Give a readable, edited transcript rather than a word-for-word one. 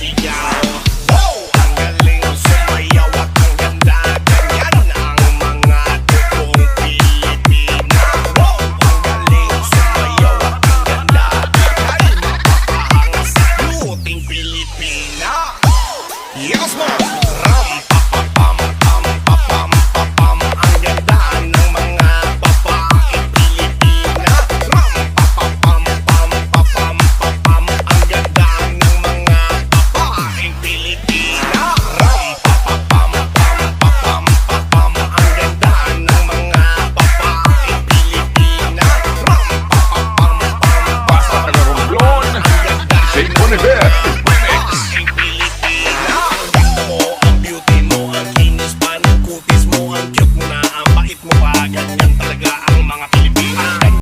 sumisigaw. Ang galing sumayaw at ang ganda, ganyan ang mga totoong Pilipina. Ang galing sumayaw at ang ganda, ay mapapaangas sa luting Pilipina. Yes mo! Ram pa pa pam pam pa pam pa pam, ang ganda ng mga babaeng Pilipina. Ram pa pa pam pam pa pam pa pam, ang ganda ng mga babaeng Pilipina. Ram pa pa pam pam pa pam pa pam, ang ganda ng mga babaeng Pilipina. Ram pa pa pam pam pa Basta taga Romblon, ang ganda St. Boniface,